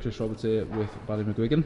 just over to you with Barry Mcguigan.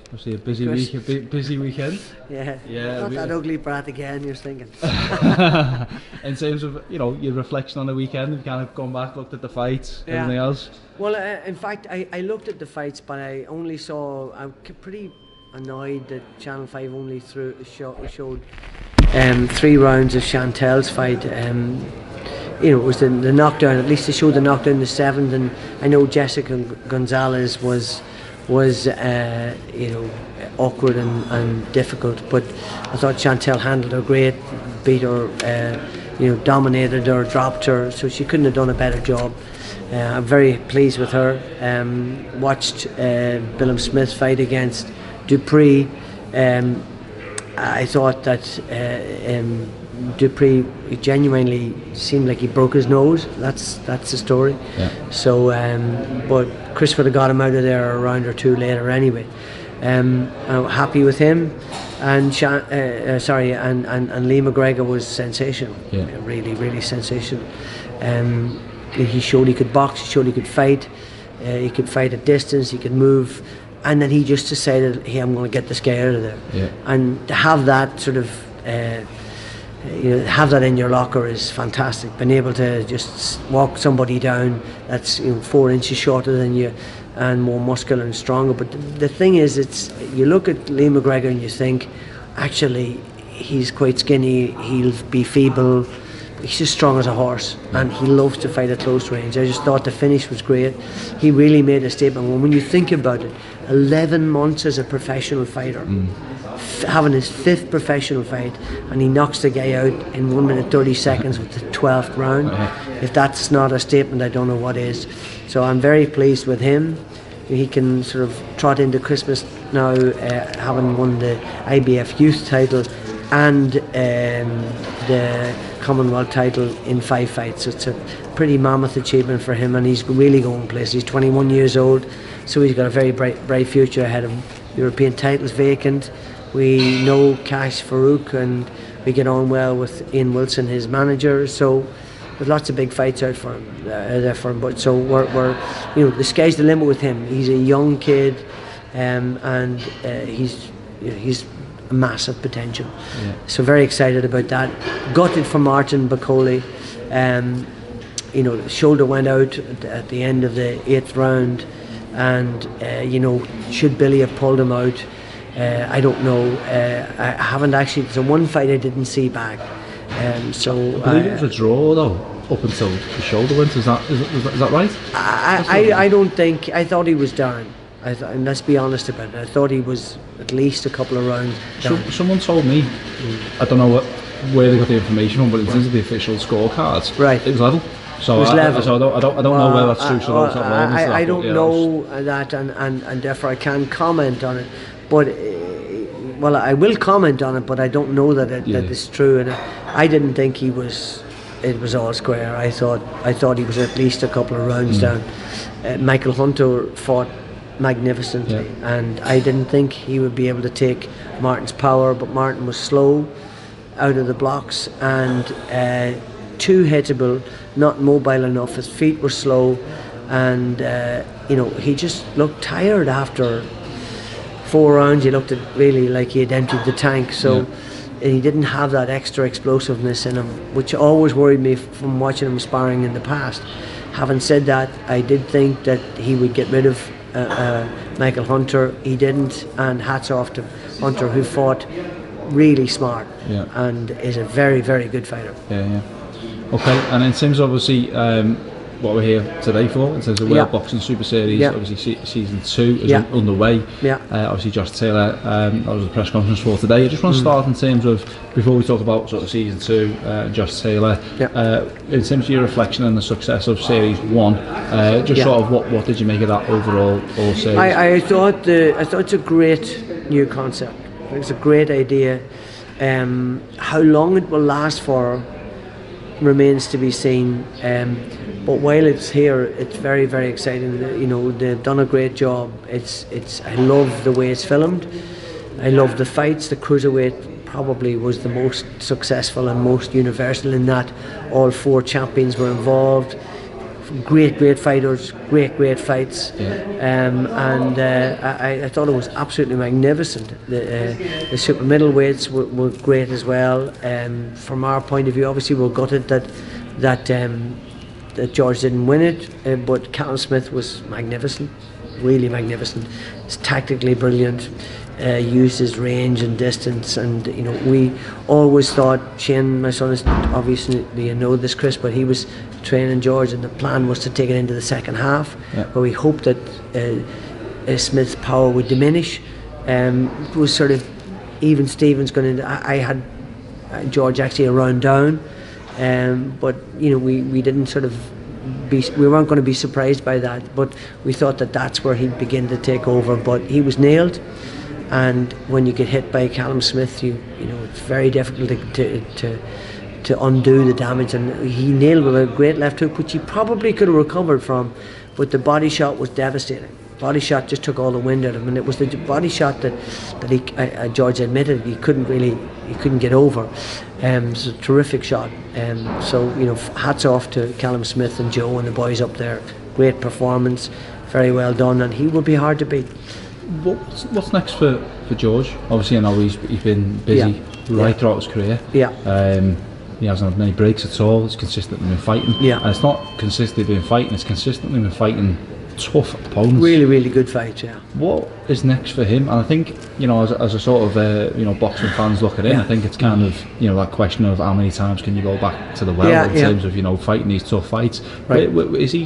Obviously a busy week, busy weekend. Yeah. Yeah. Not that ugly brat again, you're thinking. In terms of your reflection on the weekend, you've kind of gone back, looked at the fights, everything else. Well, in fact, I looked at the fights, but I only saw. I'm pretty annoyed that Channel 5 only showed 3 rounds of Chantel's fight. It was the knockdown. At least they showed the knockdown in the 7th, and I know Jessica Gonzalez was awkward and difficult, but I thought Chantel handled her great, beat her, dominated her, dropped her, so she couldn't have done a better job. I'm very pleased with her. Watched Billam Smith's fight against Dupree. I thought that Dupree genuinely seemed like he broke his nose. That's the story. Yeah. So, but Chris would have got him out of there a round or 2 later anyway. I'm happy with him, and Lee McGregor was sensational. Yeah. Really sensational. He showed he could box. He showed he could fight. He could fight at distance. He could move. And then he just decided, hey, I'm going to get this guy out of there. Yeah. And to have that sort of, have that in your locker is fantastic. Being able to just walk somebody down that's 4 inches shorter than you and more muscular and stronger. But the thing is, you look at Lee McGregor and you think, actually, he's quite skinny, he'll be feeble, he's just strong as a horse, and he loves to fight at close range. I just thought the finish was great. He really made a statement. When you think about it, 11 months as a professional fighter, having his 5th professional fight, and he knocks the guy out in 1 minute 30 seconds with the 12th round. If that's not a statement, I don't know what is. So I'm very pleased with him. He can sort of trot into Christmas now, having won the IBF youth title and the Commonwealth title in 5 fights. So it's a pretty mammoth achievement for him, and he's really going places. He's 21 years old, so he's got a very bright future ahead of him. European title's vacant. We know Cash Farouk, and we get on well with Ian Wilson, his manager. So there's lots of big fights out for him. But so we're the sky's the limit with him. He's a young kid, and he's a massive potential. Yeah. So very excited about that. Gutted for Martin Bacoli. The shoulder went out at the end of the 8th round, and should Billy have pulled him out? I don't know. I haven't actually. There's one fight I didn't see back. I believe it was a draw though, up until the shoulder went. Is that right? I don't think. I thought he was down. And let's be honest about it. I thought he was at least a couple of rounds down. Someone told me, I don't know where they got the information from, but in terms of the official scorecards, right, it was level. So I don't know whether that's true. I don't know that, and therefore I can't comment on it. But I will comment on it, but I don't know that it's true. And I didn't think it was all square. I thought he was at least a couple of rounds down. Michael Hunter fought magnificently, and I didn't think he would be able to take Martin's power, but Martin was slow out of the blocks and too hittable, not mobile enough. His feet were slow, and he just looked tired after 4 rounds. He looked really like he had emptied the tank, so he didn't have that extra explosiveness in him, which always worried me from watching him sparring in the past. Having said that, I did think that he would get rid of Michael Hunter. He didn't, and hats off to Hunter, who fought really smart and is a very, very good fighter. Okay, and in terms of obviously what we're here today for, in terms of World Boxing Super Series, obviously season 2 is underway. Obviously Josh Taylor, that was the press conference for today. I just want to start in terms of, before we talk about sort of season 2, Josh Taylor, in terms of your reflection on the success of series 1, sort of what did you make of that overall series? I thought it's a great new concept. It's a great idea. How long it will last for remains to be seen, but while it's here, it's very, very exciting. They've done a great job. I love the way it's filmed. I love the fights. The cruiserweight probably was the most successful and most universal in that all 4 champions were involved. great fighters, great fights, and I thought it was absolutely magnificent. The super middleweights were great as well. From our point of view, obviously we're gutted that George didn't win it, but Callum Smith was magnificent, really magnificent. He's tactically brilliant. Used his range and distance, and we always thought, Shane, my son, is obviously, this, Chris, but he was training George, and the plan was to take it into the second half, where we hoped that Smith's power would diminish. It was sort of even Stevens going into. I had George actually a round down, but we didn't sort of. We weren't going to be surprised by that, but we thought that that's where he'd begin to take over. But he was nailed. And when you get hit by Callum Smith, it's very difficult to undo the damage. And he nailed with a great left hook, which he probably could have recovered from, but the body shot was devastating. Body shot just took all the wind out of him, and it was the body shot that George admitted he couldn't get over. It's a terrific shot. So hats off to Callum Smith and Joe and the boys up there. Great performance, very well done, and he will be hard to beat. What's next for George? Obviously, I know he's been busy throughout his career. He hasn't had many breaks at all. He's consistently been fighting. And it's not consistently been fighting, it's consistently been fighting tough opponents. Really good fights, What is next for him? And I think, as a sort of, boxing fans look at it, I think it's kind of, that question of how many times can you go back to the well in terms of, fighting these tough fights. Right. Is he...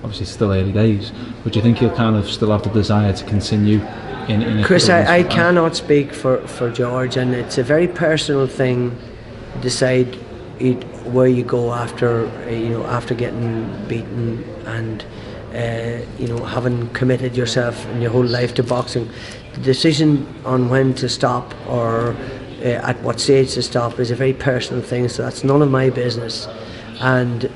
Obviously it's still early days, but do you think he'll kind of still have the desire to continue in Chris, I cannot speak for George, and it's a very personal thing to decide where you go after getting beaten and having committed yourself in your whole life to boxing. The decision on when to stop or at what stage to stop is a very personal thing, so that's none of my business. And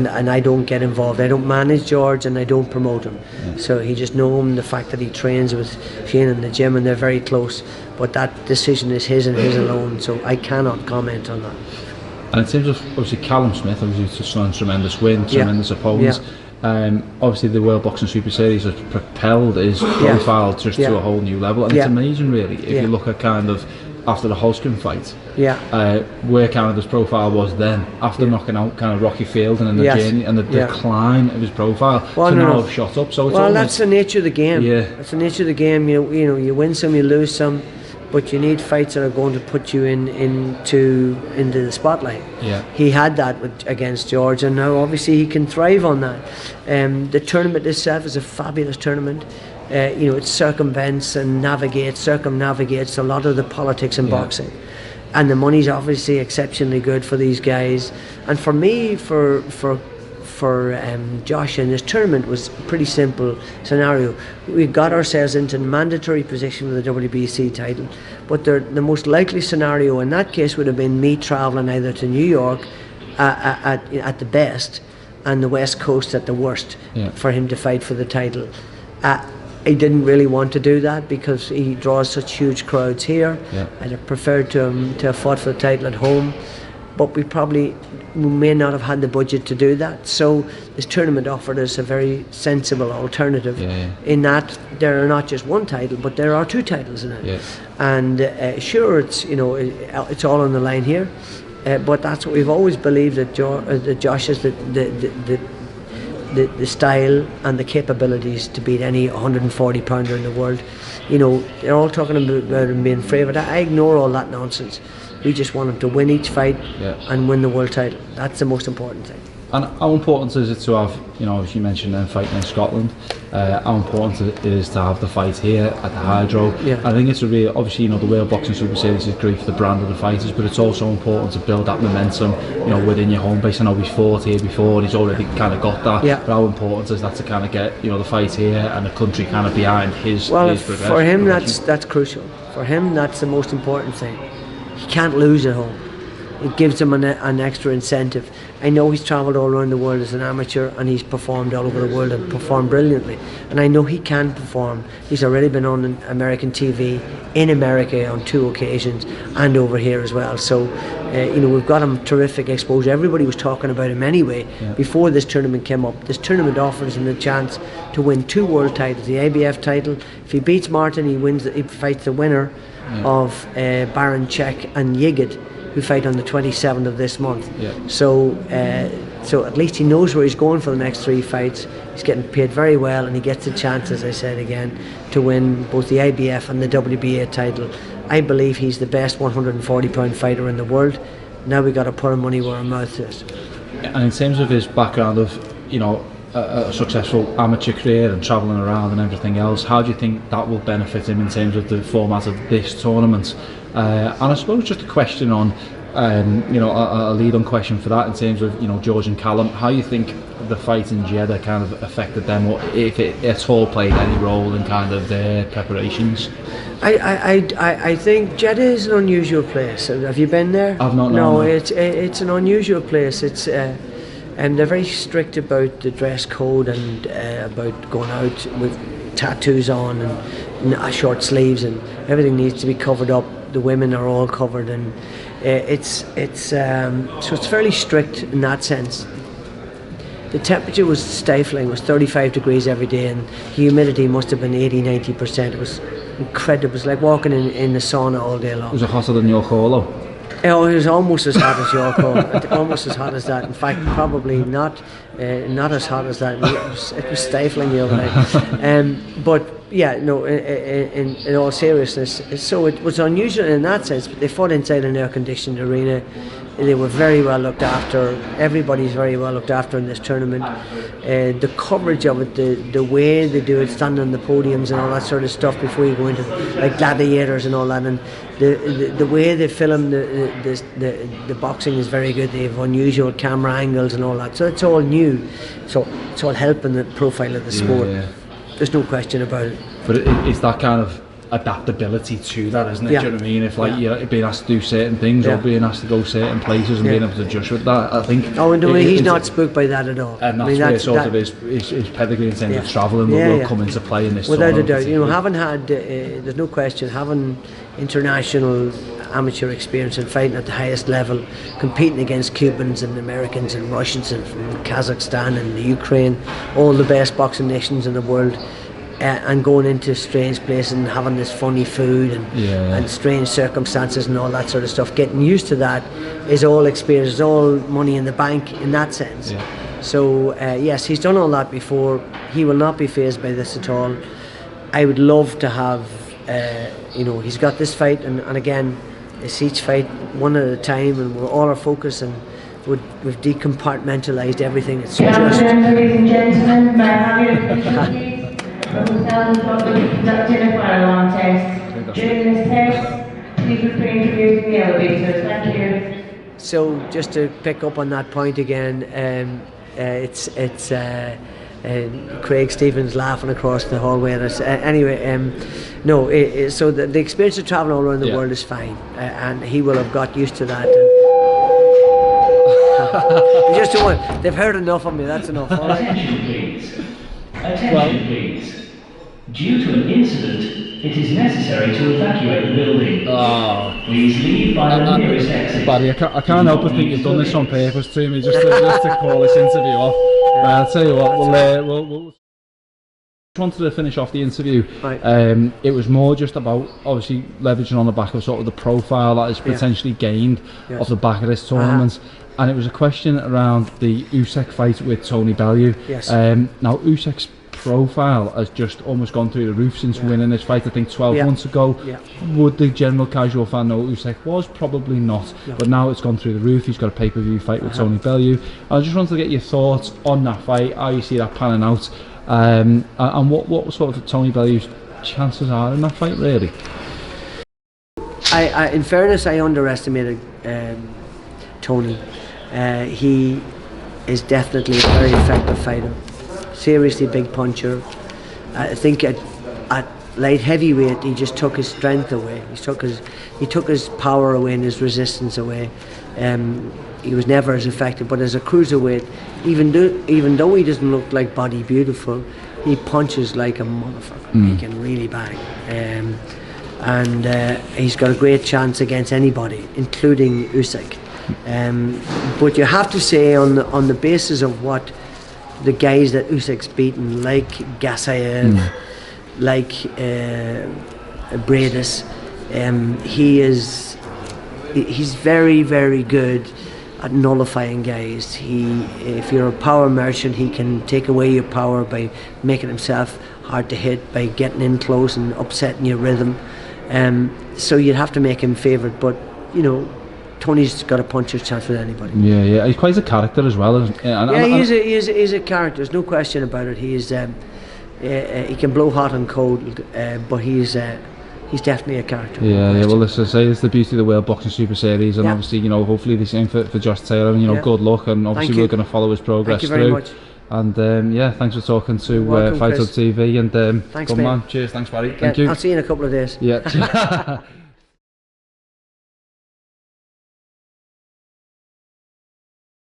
I don't get involved. I don't manage George and I don't promote him. So he just know him, the fact that he trains with Shane in the gym and they're very close, but that decision is his and his alone, so I cannot comment on that. And in terms of obviously Callum Smith, obviously just on tremendous win, tremendous opponents. Obviously the World Boxing Super Series has propelled his profile just to a whole new level, and it's amazing really if you look at kind of after the Holzken fight, where Canada's profile was then, after knocking out kind of Rocky Field and in the journey and the decline of his profile to now have shot up. So it's that's the nature of the game. That's the nature of the game. You win some, you lose some, but you need fights that are going to put you into the spotlight. He had that against George, and now obviously he can thrive on that. The tournament itself is a fabulous tournament. It circumnavigates a lot of the politics in boxing, and the money's obviously exceptionally good for these guys. And for me, for Josh in this tournament was a pretty simple scenario. We got ourselves into mandatory position with the WBC title, but the most likely scenario in that case would have been me travelling either to New York at the best and the West Coast at the worst for him to fight for the title. He didn't really want to do that because he draws such huge crowds here. I'd have preferred to have fought for the title at home, but we may not have had the budget to do that. So this tournament offered us a very sensible alternative in that there are not just one title, but there are two titles in it. And sure, it's it's all on the line here, but that's what we've always believed, that Josh is the style and the capabilities to beat any 140 pounder in the world. They're all talking about him being favourite. I ignore all that nonsense. We just want him to win each fight and win the world title. That's the most important thing. And how important is it to have, as you mentioned, them fighting in Scotland? How important it is to have the fight here at the Hydro? I think it's obviously, the World Boxing Super Series is great for the brand of the fighters, but it's also important to build that momentum, within your home base. I know he's fought here before, and he's already kind of got that. But how important is that to kind of get, the fight here and the country kind of behind his progression? For him, that's crucial. For him, that's the most important thing. He can't lose at home. it gives him an extra incentive. I know he's travelled all around the world as an amateur, and he's performed all over the world and performed brilliantly, and I know he can perform. He's already been on American TV in America on 2 occasions and over here as well, so you know, we've got him terrific exposure. Everybody was talking about him anyway before this tournament came up. This tournament offers him the chance to win 2 world titles, the ABF title. If he beats Martin, he fights the winner of Baron Czech and Yigit, who fight on the 27th of this month. So at least he knows where he's going for the next 3 fights. He's getting paid very well, and he gets a chance, as I said again, to win both the IBF and the WBA title. I believe he's the best 140-pound fighter in the world. Now we got to put our money where our mouth is. And in terms of his background of, you know, a successful amateur career and travelling around and everything else, how do you think that will benefit him in terms of the format of this tournament? And I suppose just a question on, you know, a lead-on question for that in terms of, you know, George and Callum, how you think the fight in Jeddah kind of affected them, or if it at all played any role in kind of their preparations? I think Jeddah is an unusual place. Have you been there? I've not. No, it's an unusual place. It's and they're very strict about the dress code and about going out with tattoos on and short sleeves, and everything needs to be covered up. The women are all covered, and so it's fairly strict in that sense. The temperature was stifling. It was 35 degrees every day, and humidity must have been 80-90%. It was incredible. It was like walking in the sauna all day long. Was it hotter than York Hall? Oh, it was almost as hot as York Hall. Almost as hot as that. In fact, probably not as hot as that. It was stifling the other night. But yeah, no. In all seriousness, so it was unusual in that sense. But they fought inside an air-conditioned arena. They were very well looked after. Everybody's very well looked after in this tournament. The coverage of it, the way they do it, standing on the podiums and all that sort of stuff before you go into like gladiators and all that, and the way they film the boxing is very good. They have unusual camera angles and all that, so it's all new. So it's all helping the profile of the sport. There's no question about it. But it's that kind of adaptability to that, isn't it? Do you know what I mean? If like you're being asked to do certain things or being asked to go certain places and being able to adjust with that, I think. Oh, and he's not spooked by that at all. And that's where sort of his pedigree in terms of travelling will come into play in this. Without a doubt, you know, having had, there's no question, having international amateur experience in fighting at the highest level, competing against Cubans and Americans and Russians and from Kazakhstan and the Ukraine, all the best boxing nations in the world. And going into strange places and having this funny food and strange circumstances and all that sort of stuff, getting used to that is all experience, is all money in the bank in that sense. So yes, he's done all that before. He will not be fazed by this at all. I would love to have, you know, he's got this fight, and again, it's each fight one at a time, and we're all our focus, and we've decompartmentalized everything. It's just. Ladies and gentlemen, may I have your attention, please? The hotel is not going to be conducting a fire alarm test. During this test, please refrain from using the elevators. Thank you. So just to pick up on that point again, it's Craig Stevens laughing across the hallway at us. Anyway, no. So the experience of traveling all around the world is fine, and he will have got used to that. They just don't want. They've heard enough of me. That's enough. All right. Attention, please. Attention, please. Due to an incident, it is necessary to evacuate the building. Please leave by the nearest exit. Barry, I can't help but think you've done this on purpose to me, just to call this interview off. I'll tell you what, we'll wanted to finish off the interview. It was more just about obviously leveraging on the back of sort of the profile that is potentially gained off the back of this tournament. And it was a question around the Usyk fight with Tony Bellew. Now Usyk's profile has just almost gone through the roof since winning this fight, I think 12 months ago. Would the general casual fan know Usyk was? Probably not. But now it's gone through the roof. He's got a pay-per-view fight with Tony Bellew. I just wanted to get your thoughts on that fight, how you see that panning out, and what sort of Tony Bellew's chances are in that fight, really. In fairness, I underestimated Tony. He is definitely a very effective fighter. Seriously big puncher. I think at light heavyweight he just took his strength away. He took his power away and his resistance away. He was never as effective, but as a cruiserweight, even though he doesn't look like body beautiful, he punches like a motherfucker. He can really bang, and he's got a great chance against anybody, including Usyk. But you have to say, on the basis of what the guys that Usyk's beaten, like Gasayev, like Bradis, he's very, very good at nullifying guys. If you're a power merchant, he can take away your power by making himself hard to hit, by getting in close and upsetting your rhythm. So you'd have to make him favourite, but you know, Tony's got a puncher's chance with anybody. Yeah, he's quite a character as well. He's a character. There's no question about it. He can blow hot and cold, but he's definitely a character. Yeah. Well, as I say, it's the beauty of the World Boxing Super Series, and obviously, you know, hopefully the same for Josh Taylor. And you know, good luck, and obviously we're going to follow his progress through. Thank you very much. And thanks for talking to Fight Hub TV. And thanks, good man. Cheers. Thanks, Barry. Thank you. I'll see you in a couple of days. Yeah.